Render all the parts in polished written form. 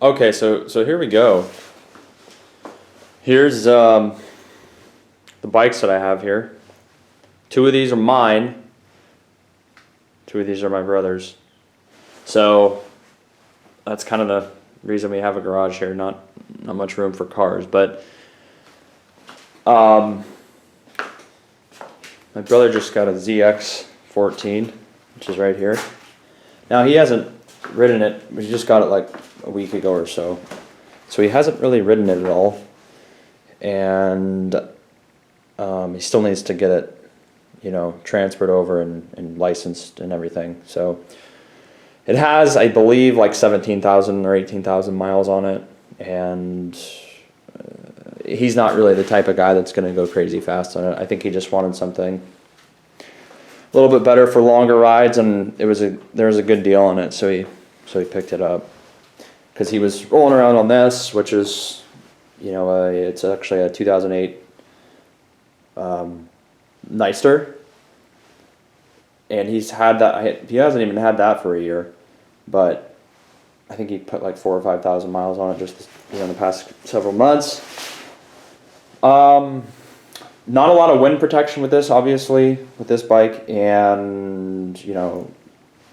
Okay, so here we go. Here's the bikes that I have here. Two of these are mine. Two of these are my brother's. So that's kind of the reason we have a garage here. Not much room for cars, but my brother just got a ZX14, which is right here. Now he hasn't ridden it. He just got it like a week ago or so. So he hasn't really ridden it at all. And he still needs to get it, transferred over and licensed and everything. So it has, I believe, like 17,000 or 18,000 miles on it. And he's not really the type of guy that's going to go crazy fast on it. I think he just wanted something a little bit better for longer rides, and there was a good deal on it, so he picked it up because he was rolling around on this, which is, it's actually a 2008 Nightster, and he's had that. He hasn't even had that for a year, but I think he put like 4,000 or 5,000 miles on it just in the past several months. Not a lot of wind protection with this, obviously, with this bike, and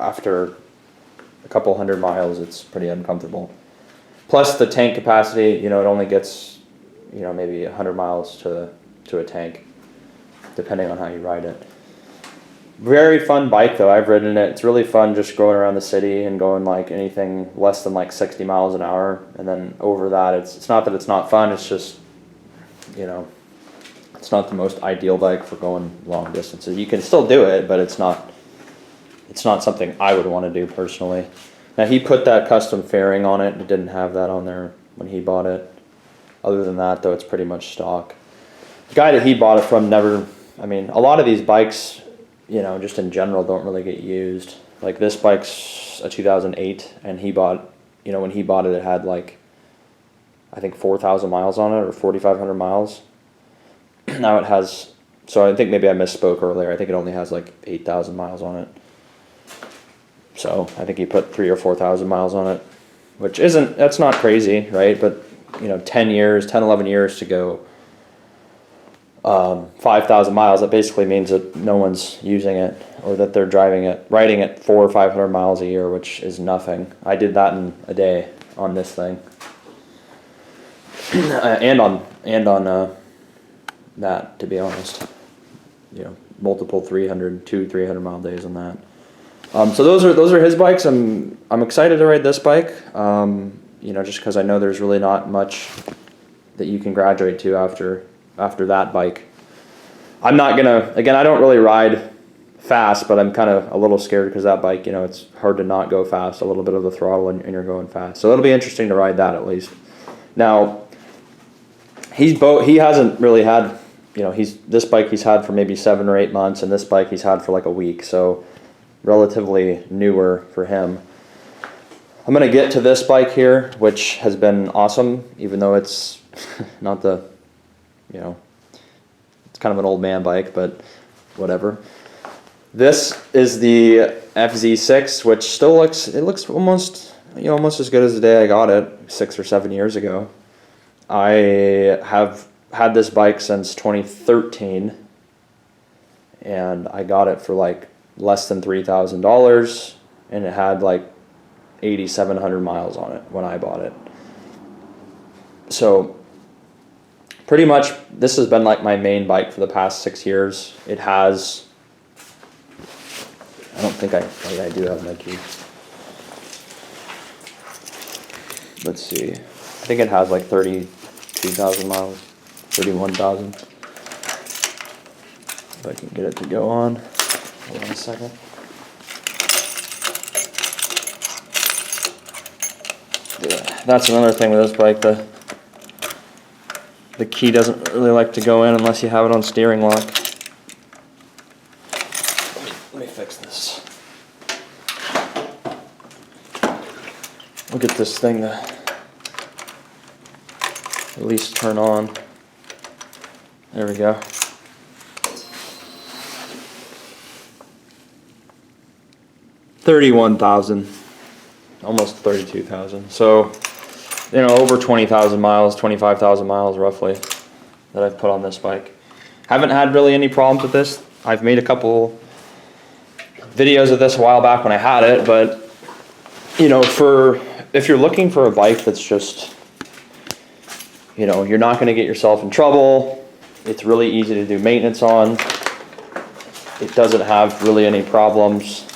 after a couple hundred miles, it's pretty uncomfortable. Plus the tank capacity, it only gets, maybe 100 miles to a tank, depending on how you ride it. Very fun bike though. I've ridden it. It's really fun just going around the city and going like anything less than like 60 miles an hour, and then over that, it's not that it's not fun. It's just, it's not the most ideal bike for going long distances. You can still do it, but it's not something I would want to do personally. Now he put that custom fairing on it. It didn't have that on there when he bought it. Other than that though, it's pretty much stock. The guy that he bought it from a lot of these bikes, just in general don't really get used. Like this bike's a 2008, and he bought, when he bought it, it had like, I think 4,000 miles on it, or 4,500 miles. Now it has, so I think maybe I misspoke earlier. I think it only has like 8,000 miles on it. So I think he put 3,000 or 4,000 miles on it, which that's not crazy, right? But 10, 11 years to go 5,000 miles, that basically means that no one's using it, or that they're riding it 400 or 500 miles a year, which is nothing. I did that in a day on this thing. and on that, to be honest, multiple 300 mile days on that. So those are his bikes. I'm excited to ride this bike. Just because I know there's really not much that you can graduate to after that bike. I'm not gonna, again, I don't really ride fast, but I'm kind of a little scared because that bike, it's hard to not go fast. A little bit of the throttle and you're going fast. So it'll be interesting to ride that at least. Now, he hasn't really had, this bike he's had for maybe 7 or 8 months, and this bike he's had for like a week, so relatively newer for him. I'm gonna get to this bike here, which has been awesome, even though it's not the, it's kind of an old man bike, but whatever. This is the FZ6, which still looks almost as good as the day I got it 6 or 7 years ago. I have had this bike since 2013, and I got it for like less than $3,000, and it had like 8,700 miles on it when I bought it. So pretty much this has been like my main bike for the past 6 years. It has, I don't think I do have my key. Let's see. I think it has like 32,000 miles, 31,000. If I can get it to go on. Hold on a second. Yeah, that's another thing with this bike. The key doesn't really like to go in unless you have it on steering lock. Let me fix this. We'll get this thing to at least turn on. There we go. $31,000, almost $32,000. So over 20,000 miles, 25,000 miles roughly that I've put on this bike. Haven't had really any problems with this. I've made a couple videos of this a while back when I had it, but if you're looking for a bike that's just, you're not going to get yourself in trouble. It's really easy to do maintenance on. It doesn't have really any problems,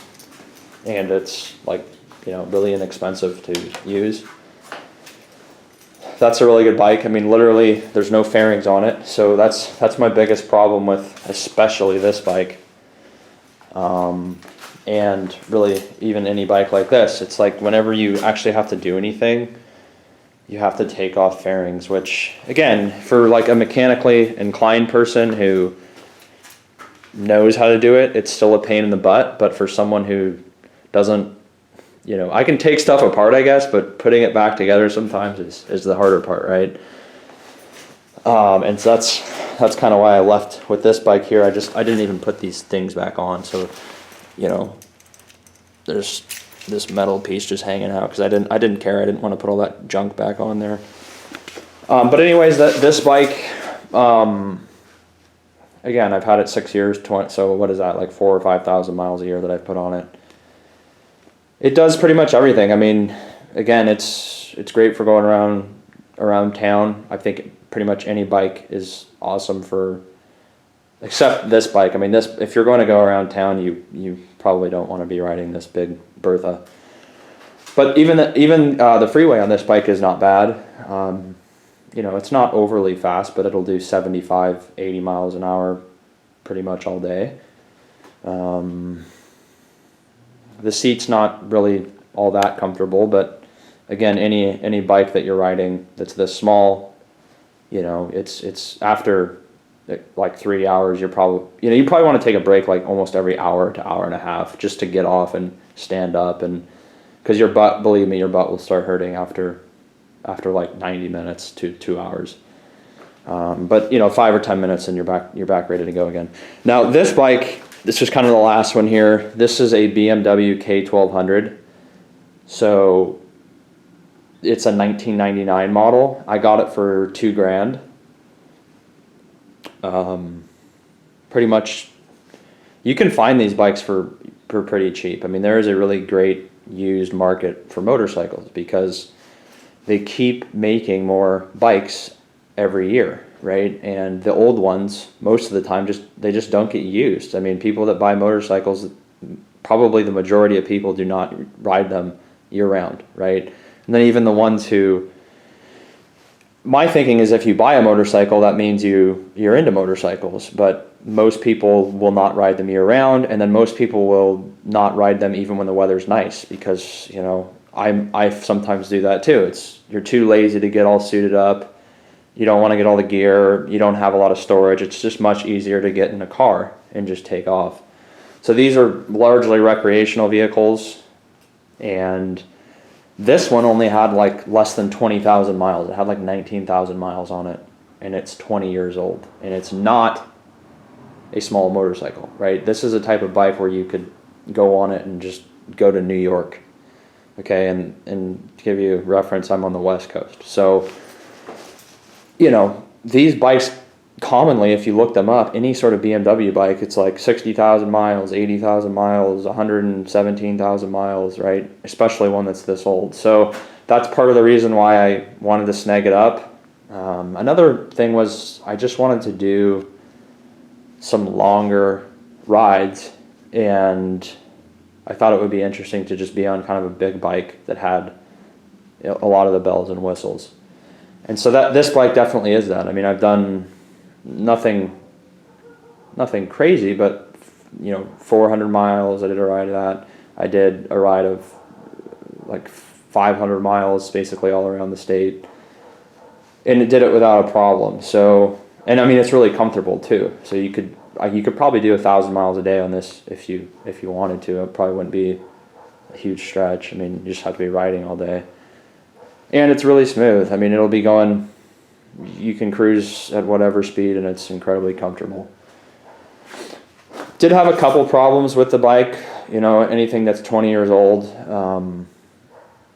and it's really inexpensive to use. That's a really good bike. I mean, literally, there's no fairings on it, so that's my biggest problem with especially this bike. And really, even any bike like this, it's like whenever you actually have to do anything, you have to take off fairings, which, again, for like a mechanically inclined person who knows how to do it, it's still a pain in the butt. But for someone who doesn't, I can take stuff apart, I guess, but putting it back together sometimes is the harder part, right? And so that's kind of why I left with this bike here. I didn't even put these things back on, so there's this metal piece just hanging out because I didn't care. I didn't want to put all that junk back on there. But anyways, this bike, again, I've had it 6 years. So what is that? Like 4,000 or 5,000 miles a year that I've put on it. It does pretty much everything. I mean, again, it's great for going around town. I think pretty much any bike is awesome except this bike. I mean, if you're going to go around town, you probably don't want to be riding this big Bertha. But even the freeway on this bike is not bad. It's not overly fast, but it'll do 75, 80 miles an hour pretty much all day. The seat's not really all that comfortable, but again, any bike that you're riding that's this small, it's after like 3 hours, you probably want to take a break like almost every hour to hour and a half just to get off and stand up, and because believe me, your butt will start hurting after like 90 minutes to 2 hours. But 5 or 10 minutes and you're back ready to go again. Now this bike, this is kind of the last one here. This is a BMW K1200. So it's a 1999 model. I got it for $2,000. Pretty much, you can find these bikes for pretty cheap. I mean, there is a really great used market for motorcycles because they keep making more bikes every year, right? And the old ones, most of the time, they just don't get used. I mean, people that buy motorcycles, probably the majority of people do not ride them year round, right? And then even the ones who, my thinking is if you buy a motorcycle, that means you're into motorcycles, but most people will not ride them year round, and then most people will not ride them even when the weather's nice because, I sometimes do that too. You're too lazy to get all suited up. You don't want to get all the gear. You don't have a lot of storage. It's just much easier to get in a car and just take off. So these are largely recreational vehicles, and this one only had like less than 20,000 miles. It had like 19,000 miles on it, and it's 20 years old, and it's not a small motorcycle, right? This is a type of bike where you could go on it and just go to New York, okay? And to give you a reference, I'm on the West Coast. So, these bikes commonly, if you look them up, any sort of BMW bike, it's like 60,000 miles, 80,000 miles, 117,000 miles, right? Especially one that's this old. So that's part of the reason why I wanted to snag it up. Another thing was I just wanted to do some longer rides, and I thought it would be interesting to just be on kind of a big bike that had a lot of the bells and whistles. And so this bike definitely is that. I mean, I've done nothing crazy, but 400 miles I did a ride of that. I did a ride of like 500 miles basically all around the state, and it did it without a problem. So, and I mean, it's really comfortable too. So you could probably do 1,000 miles a day on this if you wanted to. It probably wouldn't be a huge stretch. I mean, you just have to be riding all day, and it's really smooth. I mean, it'll be going. You can cruise at whatever speed, and it's incredibly comfortable. Did have a couple problems with the bike. Anything that's 20 years old,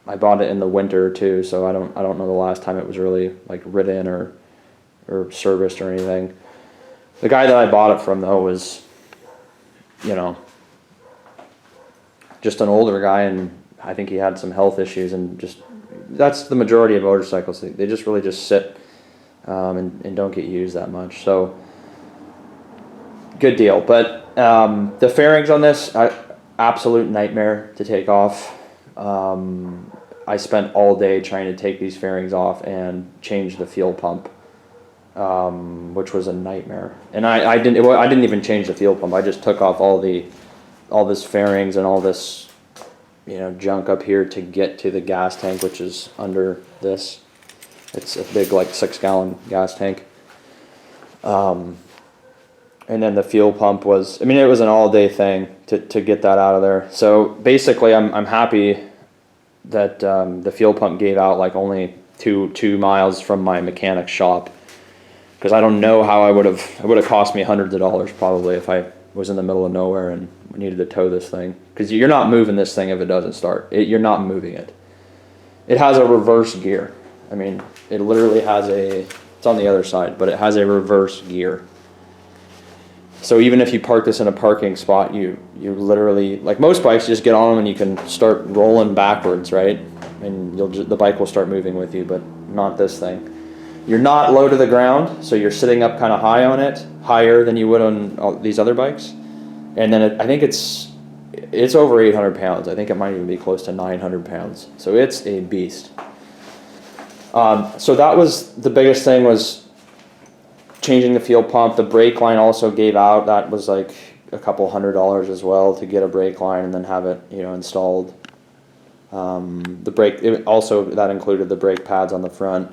I bought it in the winter too, so I don't know the last time it was really like ridden or serviced or anything. The guy that I bought it from though was, you know, just an older guy, and I think he had some health issues, and just that's the majority of motorcycles. They just really just sit and don't get used that much. So good deal. But the fairings on this, absolute nightmare to take off. I spent all day trying to take these fairings off and change the fuel pump, which was a nightmare. And I didn't even change the fuel pump. I just took off all this fairings and all this, you know, junk up here to get to the gas tank, which is under this. It's a big, like, 6-gallon gas tank. And then the fuel pump was, I mean, it was an all-day thing to get that out of there. So basically, I'm happy that the fuel pump gave out like only two miles from my mechanic's shop, because I don't know how it would have cost me hundreds of dollars probably if I was in the middle of nowhere and needed to tow this thing, because you're not moving this thing if it doesn't start. You're not moving it. It has a reverse gear. I mean, it literally has it's on the other side, but it has a reverse gear. So even if you park this in a parking spot, you literally, like most bikes, just get on them and you can start rolling backwards, right? And the bike will start moving with you, but not this thing. You're not low to the ground, so you're sitting up kind of high on it, higher than you would on all these other bikes. And then I think it's over 800 pounds. I think it might even be close to 900 pounds. So it's a beast. So that was the biggest thing, was changing the fuel pump. The brake line also gave out. That was like a couple $100 as well to get a brake line and then have it, you know, installed. The brake, that included the brake pads on the front.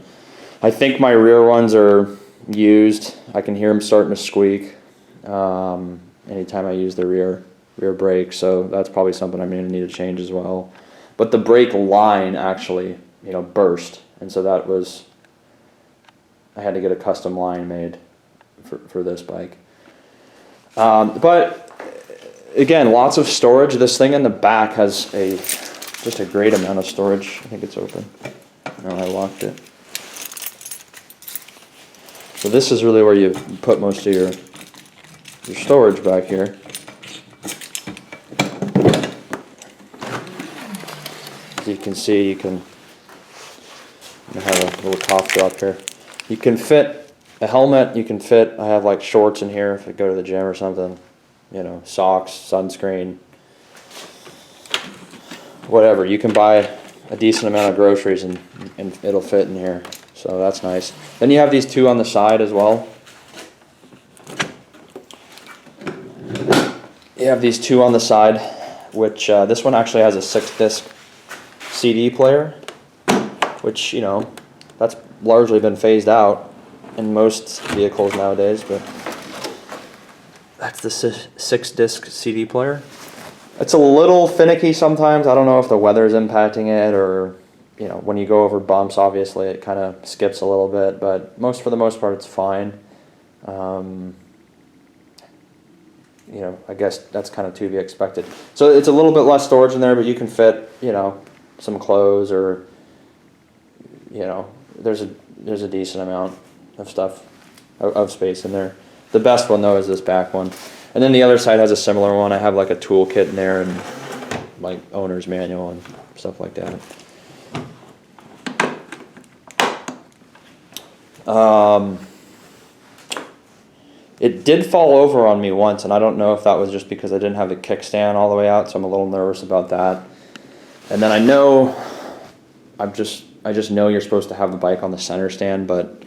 I think my rear ones are used. I can hear them starting to squeak anytime I use the rear brake, so that's probably something I'm going to need to change as well. But the brake line actually, you know, burst, and so I had to get a custom line made for this bike. But again, lots of storage. This thing in the back has just a great amount of storage. I think it's open. No, I locked it. So this is really where you put most of your storage back here. As you can see, you can have a little cough drop here. You can fit a helmet, I have like shorts in here if I go to the gym or something, you know, socks, sunscreen, whatever. You can buy a decent amount of groceries and it'll fit in here, so that's nice. Then you have these two on the side as well. You have these two on the side, which this one actually has a 6-disc CD player, which, you know, that's largely been phased out in most vehicles nowadays, but that's the 6-disc CD player. It's a little finicky sometimes. I don't know if the weather's impacting it, or, you know, when you go over bumps, obviously it kind of skips a little bit, but for the most part it's fine. You know, I guess that's kind of to be expected. So it's a little bit less storage in there, but you can fit, you know, some clothes, or, you know, there's a decent amount of stuff, of space in there. The best one though is this back one, and then the other side has a similar one. I have like a toolkit in there and like owner's manual and stuff like that. It did fall over on me once, and I don't know if that was just because I didn't have the kickstand all the way out, so I'm a little nervous about that. And then I just know you're supposed to have the bike on the center stand, but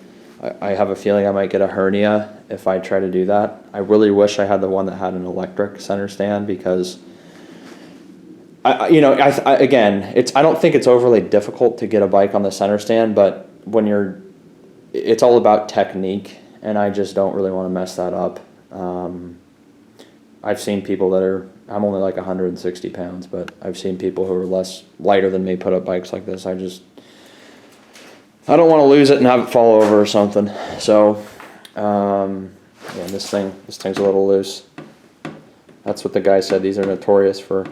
I have a feeling I might get a hernia if I try to do that. I really wish I had the one that had an electric center stand, because I don't think it's overly difficult to get a bike on the center stand, but it's all about technique, and I just don't really want to mess that up. I've seen people I'm only like 160 pounds, but I've seen people who are lighter than me put up bikes like this. I don't want to lose it and have it fall over or something. So, yeah, this thing's a little loose. That's what the guy said. These are notorious for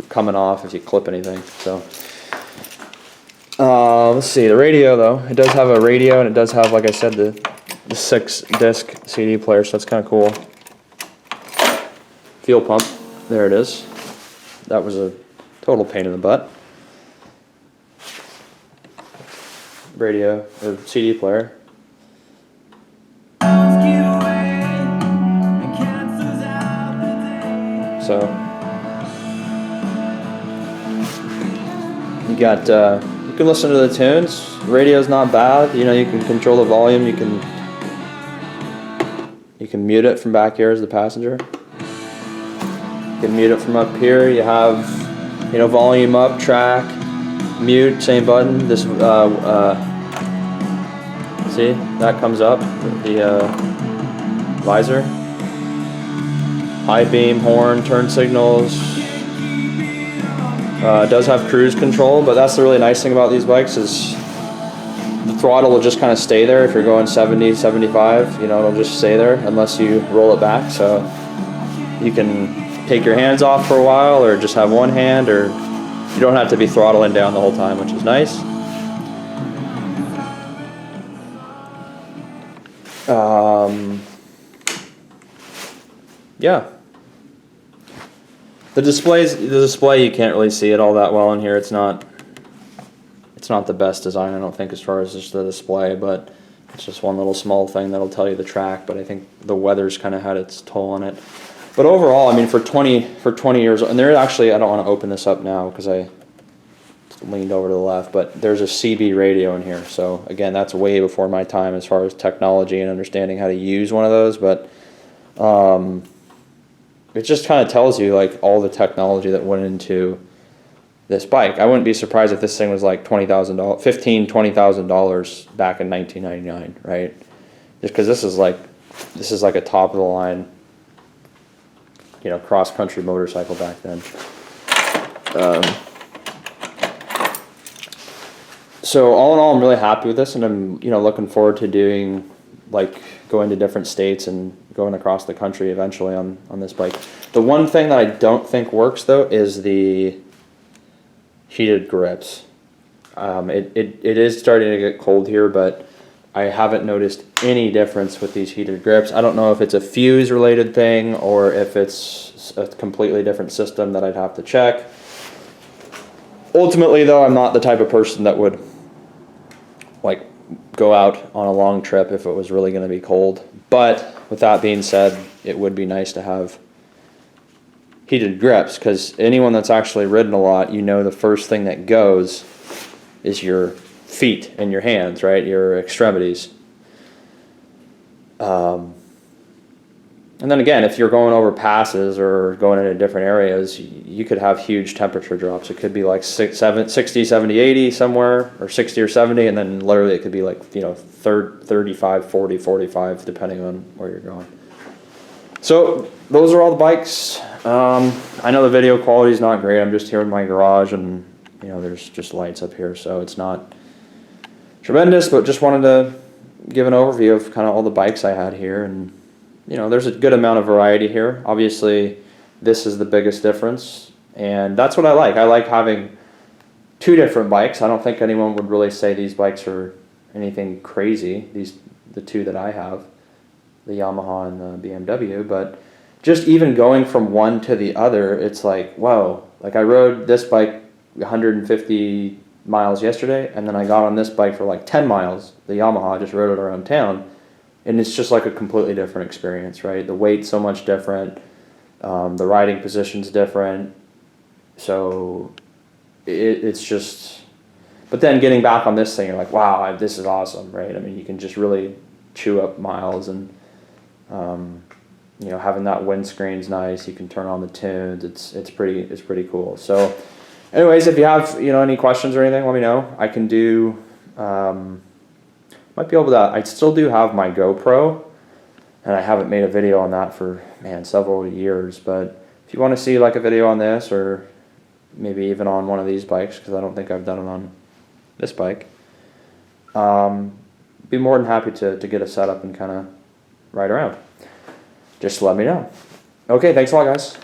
coming off if you clip anything. So, Let's see, the radio though. It does have a radio, and it does have, like I said, the 6-disc CD player, so that's kind of cool. Fuel pump, there it is. That was a total pain in the butt. Radio, or CD player. So you got you can listen to the tunes. Radio's not bad. You know, you can control the volume. You can mute it from back here as the passenger. You can mute it from up here. You have, you know, volume up, track, mute, same button. This see, that comes up, the visor. High beam, horn, turn signals. It does have cruise control, but that's the really nice thing about these bikes is the throttle will just kind of stay there. If you're going 70, 75, you know, it'll just stay there unless you roll it back. So you can take your hands off for a while, or just have one hand, or you don't have to be throttling down the whole time, which is nice. Yeah. The display, you can't really see it all that well in here. It's not the best design, I don't think, as far as just the display, but it's just one little small thing that'll tell you the track. But I think the weather's kind of had its toll on it. But overall, I mean, for 20 years, and there actually, I don't want to open this up now because I leaned over to the left, but there's a CB radio in here. So again, that's way before my time as far as technology and understanding how to use one of those. But it just kind of tells you like all the technology that went into this bike. I wouldn't be surprised if this thing was like $20,000, $20,000 back in 1999, right? Just because this is like a top of the line, you know, cross country motorcycle back then. So all in all, I'm really happy with this, and I'm, you know, looking forward to doing, like, going to different states and going across the country eventually on this bike. The one thing that I don't think works though is the heated grips. It is starting to get cold here, but I haven't noticed any difference with these heated grips. I don't know if it's a fuse related thing or if it's a completely different system that I'd have to check. Ultimately though, I'm not the type of person that would like go out on a long trip if it was really going to be cold. But with that being said, it would be nice to have heated grips, because anyone that's actually ridden a lot, you know, the first thing that goes is your feet and your hands, right? Your extremities. And then again, if you're going over passes or going into different areas, you could have huge temperature drops. It could be like 60, 70, 80 somewhere, or 60 or 70, and then literally it could be like, you know, 35, 40, 45, depending on where you're going. So those are all the bikes. I know the video quality is not great. I'm just here in my garage, and you know, there's just lights up here, so it's not tremendous, but just wanted to give an overview of kind of all the bikes I had here. And you know, there's a good amount of variety here. Obviously, this is the biggest difference, and that's what I like. I like having two different bikes. I don't think anyone would really say these bikes are anything crazy, the two that I have, the Yamaha and the BMW, but just even going from one to the other, it's like, whoa. Like I rode this bike 150 miles yesterday, and then I got on this bike for like 10 miles, the Yamaha, just rode it around town. And it's just like a completely different experience, right? The weight's so much different. The riding position's different. So it's just... But then getting back on this thing, you're like, wow, this is awesome, right? I mean, you can just really chew up miles, and, you know, having that windscreen's nice. You can turn on the tunes. It's pretty cool. So anyways, if you have, you know, any questions or anything, let me know. I can do... might be able to. I still do have my GoPro, and I haven't made a video on that for, man, several years. But if you want to see like a video on this, or maybe even on one of these bikes, because I don't think I've done it on this bike, be more than happy to get a setup and kind of ride around. Just let me know. Okay, thanks a lot, guys.